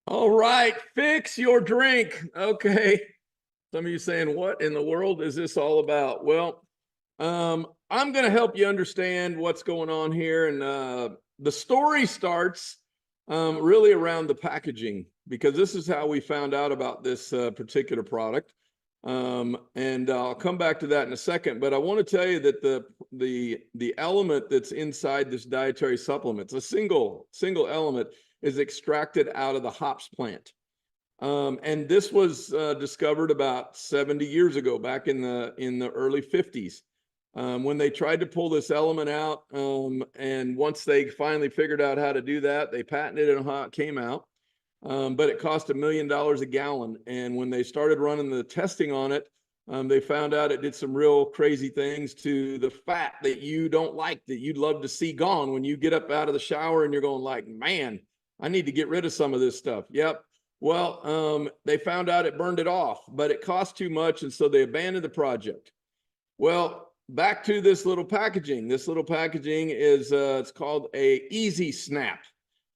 All right, fix your drink. Okay. Some of you saying, what in the world is this all about? Well, I'm going to help you understand what's going on here. And the story starts really around the packaging, because this is how we found out about this particular product. And I'll come back to that in a second. But I want to tell you that the element that's inside this dietary supplement, it's a single element, is extracted out of the hops plant. And this was discovered about 70 years ago, back in the early 50s, when they tried to pull this element out. And once they finally figured out how to do that, they patented it and how it came out. But it cost $1 million a gallon. And when they started running the testing on it, they found out it did some real crazy things to the fat that you don't like, that you'd love to see gone when you get up out of the shower and you're going like, man, I need to get rid of some of this stuff. Yep. Well, they found out it burned it off, but it cost too much, and so they abandoned the project. Well, back to this little packaging. This little packaging is, it's called a Easy Snap.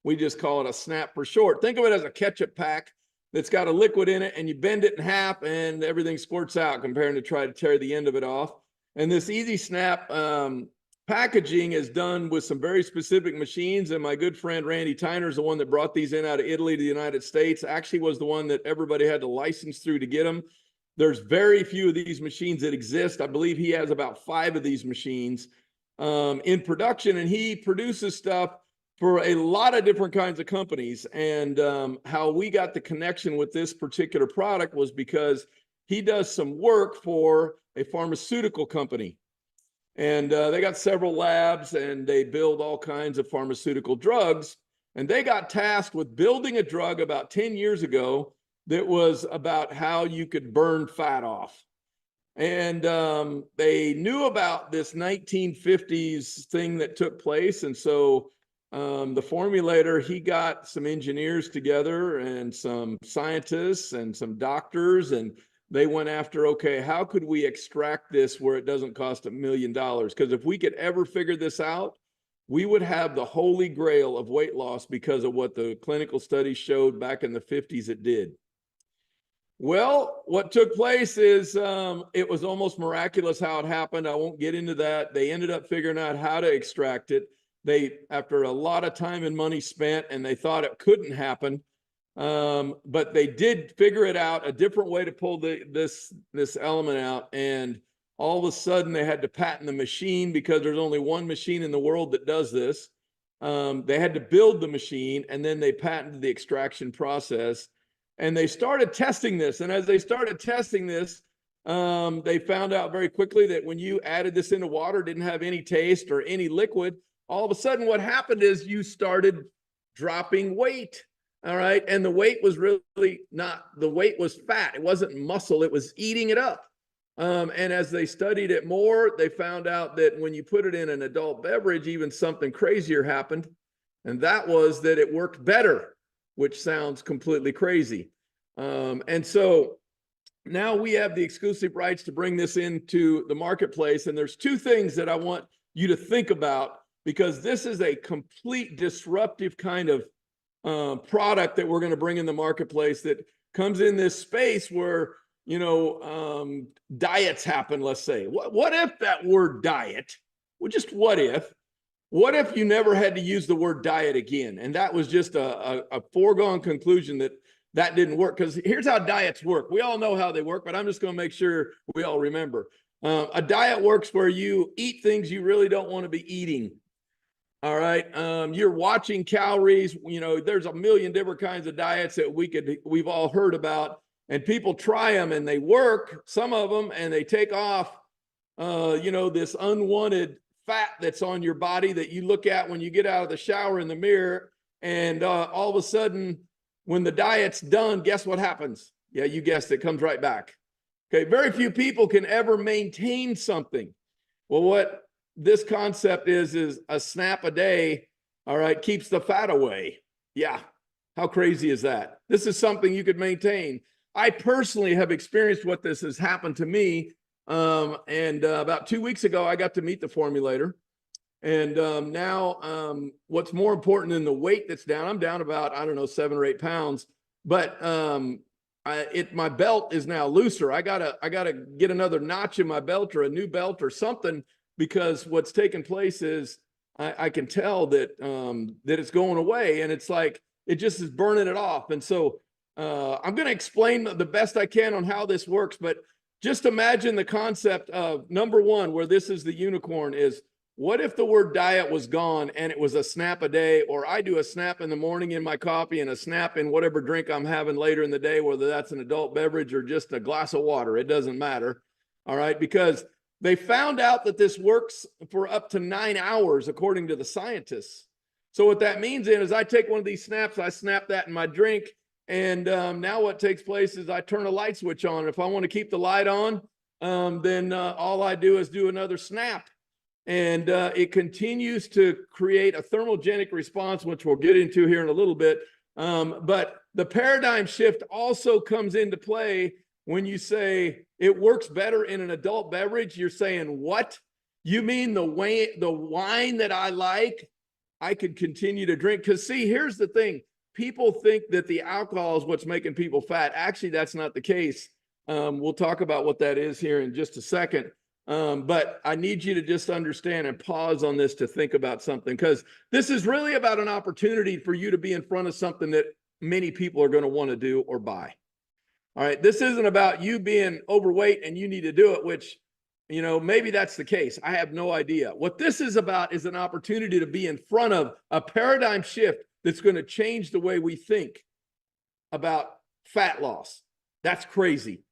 We just call it a snap for short. Think of it as a ketchup pack that's got a liquid in it, and you bend it in half and everything squirts out, comparing to try to tear the end of it off. And this Easy Snap packaging is done with some very specific machines. And my good friend Randy Tyner is the one that brought these in out of Italy to the United States. Actually was the one that everybody had to license through to get them. There's very few of these machines that exist. I believe he has about 5 of these machines in production, and he produces stuff for a lot of different kinds of companies. And how we got the connection with this particular product was because he does some work for a pharmaceutical company. And they got several labs, and they build all kinds of pharmaceutical drugs. And they got tasked with building a drug about 10 years ago that was about how you could burn fat off. And they knew about this 1950s thing that took place. And so the formulator, he got some engineers together and some scientists and some doctors, and they went after, okay, how could we extract this where it doesn't cost $1 million? Because if we could ever figure this out, we would have the holy grail of weight loss, because of what the clinical studies showed back in the 50s it did. Well, what took place is it was almost miraculous how it happened. I won't get into that. They ended up figuring out how to extract it. They, after a lot of time and money spent, and they thought it couldn't happen, but they did figure it out, a different way to pull this element out. And all of a sudden they had to patent the machine, because there's only one machine in the world that does this. They had to build the machine, and then they patented the extraction process. And they started testing this. And as they started testing this, they found out very quickly that when you added this into water, didn't have any taste or any liquid, all of a sudden what happened is you started dropping weight. All right. And the weight was really not, the weight was fat. It wasn't muscle. It was eating it up. And as they studied it more, they found out that when you put it in an adult beverage, even something crazier happened. And that was that it worked better, which sounds completely crazy. And so now we have the exclusive rights to bring this into the marketplace. And there's 2 things that I want you to think about, because this is a complete disruptive kind of product that we're going to bring in the marketplace, that comes in this space where, you know, diets happen, let's say. What if that word diet, well, just what if you never had to use the word diet again? And that was just a foregone conclusion that didn't work. Because here's how diets work. We all know how they work, but I'm just going to make sure we all remember. A diet works where you eat things you really don't want to be eating. All right. You're watching calories. You know, there's a million different kinds of diets that we've all heard about, and people try them and they work, some of them, and they take off, you know, this unwanted fat that's on your body that you look at when you get out of the shower in the mirror. And all of a sudden, when the diet's done, guess what happens? Yeah, you guessed it, comes right back. Okay. Very few people can ever maintain something. Well, what this concept is a snap a day, all right, keeps the fat away. Yeah. How crazy is that? This is something you could maintain. I personally have experienced what this has happened to me. About 2 weeks ago, I got to meet the formulator. And now what's more important than the weight that's down, I'm down about, I don't know, 7 or 8 pounds. but my belt is now looser. I gotta get another notch in my belt or a new belt or something, because what's taking place is I can tell that that it's going away, and it's like it just is burning it off. And so I'm going to explain the best I can on how this works, but just imagine the concept of number one, where this is the unicorn, is what if the word diet was gone and it was a snap a day, or I do a snap in the morning in my coffee and a snap in whatever drink I'm having later in the day, whether that's an adult beverage or just a glass of water, it doesn't matter. All right. Because they found out that this works for up to 9 hours, according to the scientists. So what that means is I take one of these snaps, I snap that in my drink, and now what takes place is I turn a light switch on. If I want to keep the light on, then all I do is do another snap. And it continues to create a thermogenic response, which we'll get into here in a little bit. But the paradigm shift also comes into play when you say it works better in an adult beverage. You're saying, what? You mean the wine that I like, I could continue to drink? Because see, here's the thing. People think that the alcohol is what's making people fat. Actually, that's not the case. We'll talk about what that is here in just a second. But I need you to just understand and pause on this to think about something, because this is really about an opportunity for you to be in front of something that many people are going to want to do or buy. All right. This isn't about you being overweight and you need to do it, which, you know, maybe that's the case. I have no idea. What this is about is an opportunity to be in front of a paradigm shift that's going to change the way we think about fat loss. That's crazy.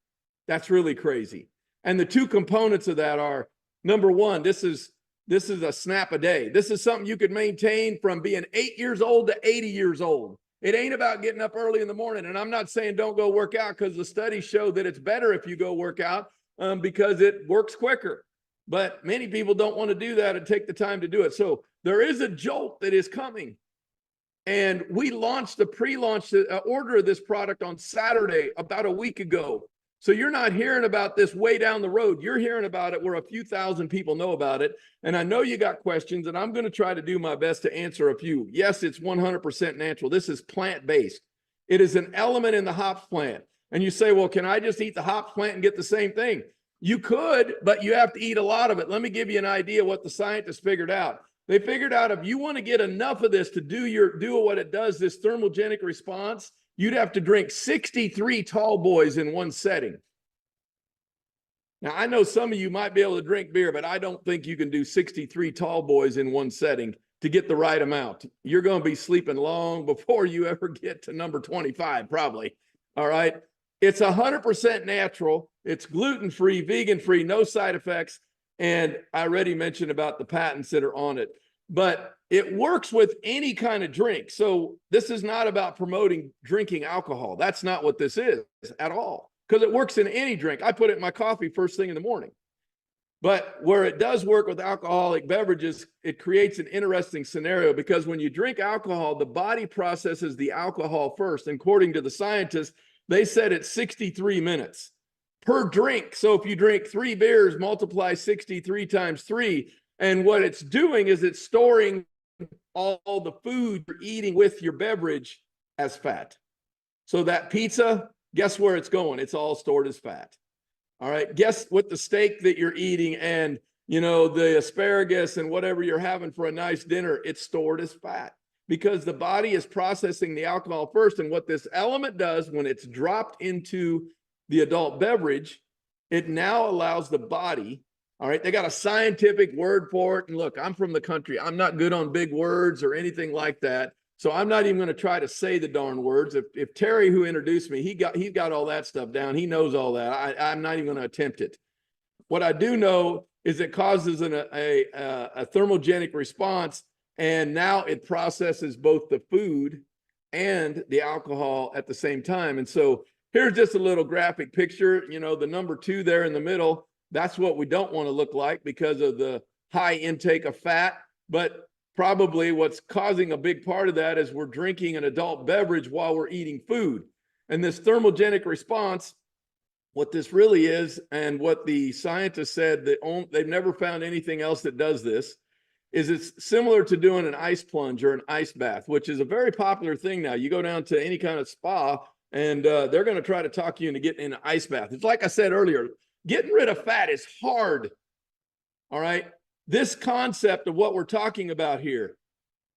That's really crazy. And the two components of that are, number one, this is a snap a day. This is something you could maintain from being 8 years old to 80 years old. It ain't about getting up early in the morning. And I'm not saying don't go work out, because the studies show that it's better if you go work out because it works quicker. But many people don't want to do that and take the time to do it. So there is a jolt that is coming. And we launched the pre-launch order of this product on Saturday, about a week ago. So you're not hearing about this way down the road. You're hearing about it where a few thousand people know about it. And I know you got questions, and I'm going to try to do my best to answer a few. Yes, it's 100% natural. This is plant-based. It is an element in the hops plant. And you say, well, can I just eat the hops plant and get the same thing? You could, but you have to eat a lot of it. Let me give you an idea what the scientists figured out. They figured out if you want to get enough of this to do what it does, this thermogenic response, you'd have to drink 63 tall boys in one setting. Now, I know some of you might be able to drink beer, but I don't think you can do 63 tall boys in one setting to get the right amount. You're going to be sleeping long before you ever get to number 25, probably. All right. It's 100% natural. It's gluten-free, vegan-free, no side effects. And I already mentioned about the patents that are on it, but it works with any kind of drink. So this is not about promoting drinking alcohol. That's not what this is at all, because it works in any drink. I put it in my coffee first thing in the morning. But where it does work with alcoholic beverages, it creates an interesting scenario, because when you drink alcohol, the body processes the alcohol first. And according to the scientists, they said it's 63 minutes per drink. So if you drink 3 beers, multiply 63 times 3. And what it's doing is it's storing all the food you're eating with your beverage as fat. So that pizza, guess where it's going? It's all stored as fat. All right. Guess what the steak that you're eating and, you know, the asparagus and whatever you're having for a nice dinner, it's stored as fat, because the body is processing the alcohol first. And what this element does when it's dropped into the adult beverage, it now allows the body, all right, they got a scientific word for it. And look, I'm from the country. I'm not good on big words or anything like that. So I'm not even going to try to say the darn words. If Terry, who introduced me, he got all that stuff down. He knows all that. I'm not even going to attempt it. What I do know is it causes a thermogenic response, and now it processes both the food and the alcohol at the same time. And so here's just a little graphic picture. You know, the number 2 there in the middle, that's what we don't want to look like because of the high intake of fat. But probably what's causing a big part of that is we're drinking an adult beverage while we're eating food. And this thermogenic response, what this really is, and what the scientists said that they've never found anything else that does this, is it's similar to doing an ice plunge or an ice bath, which is a very popular thing now. You go down to any kind of spa, And they're going to try to talk you into getting in an ice bath. It's like I said earlier, getting rid of fat is hard. All right. This concept of what we're talking about here.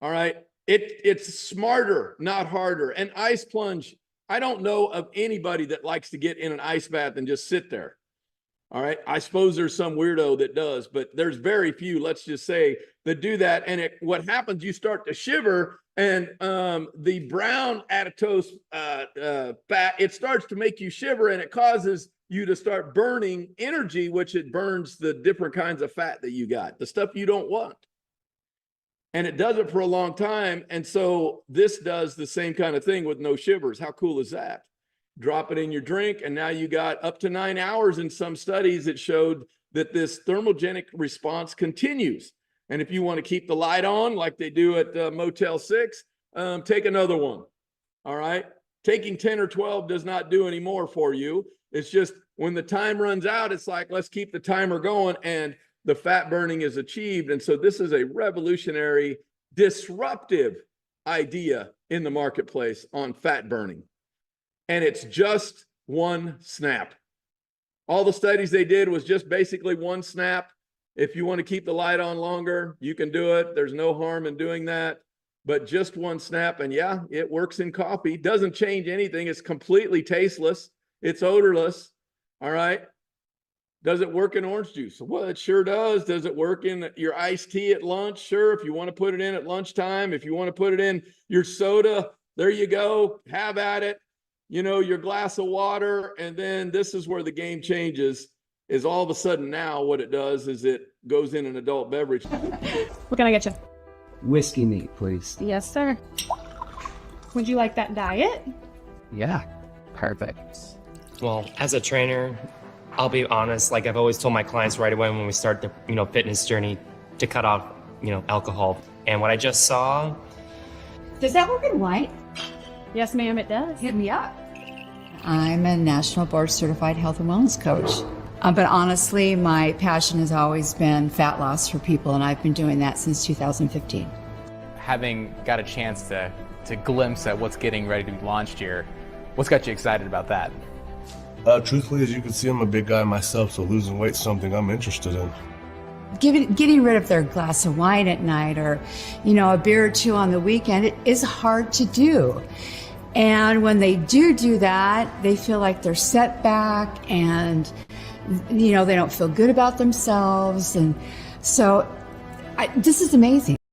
All right. It's smarter, not harder. An ice plunge. I don't know of anybody that likes to get in an ice bath and just sit there. All right. I suppose there's some weirdo that does, but there's very few, let's just say, that do that. And what happens, you start to shiver, and the brown adipose fat, it starts to make you shiver, and it causes you to start burning energy, which it burns the different kinds of fat that you got, the stuff you don't want. And it does it for a long time. And so this does the same kind of thing with no shivers. How cool is that? Drop it in your drink, and now you got up to 9 hours. In some studies, it showed that this thermogenic response continues. And if you want to keep the light on like they do at Motel 6, take another one. All right. Taking 10 or 12 does not do any more for you. It's just when the time runs out, it's like, let's keep the timer going, and the fat burning is achieved. And so this is a revolutionary, disruptive idea in the marketplace on fat burning. And it's just one snap. All the studies they did was just basically one snap. If you want to keep the light on longer, you can do it. There's no harm in doing that, but just one snap. And yeah, it works in coffee. Doesn't change anything. It's completely tasteless. It's odorless. All right. Does it work in orange juice? Well, it sure does. Does it work in your iced tea at lunch? Sure. If you want to put it in at lunchtime, if you want to put it in your soda, there you go. Have at it. You know, your glass of water. And then this is where the game changes, is all of a sudden now what it does is it goes in an adult beverage. What can I get you? Whiskey neat, please. Yes, sir. Would you like that diet? Yeah, perfect. Well, as a trainer, I'll be honest, like I've always told my clients right away when we start the, fitness journey to cut off, alcohol. And what I just saw. Does that work in white? Yes, ma'am, it does. Hit me up. I'm a national board certified health and wellness coach. But honestly, my passion has always been fat loss for people, and I've been doing that since 2015. Having got a chance to glimpse at what's getting ready to be launched here, what's got you excited about that? Truthfully, as you can see, I'm a big guy myself, so losing weight's something I'm interested in. Getting rid of their glass of wine at night, or, a beer or two on the weekend, it is hard to do. And when they do that, they feel like they're set back, and they don't feel good about themselves. And so this is amazing.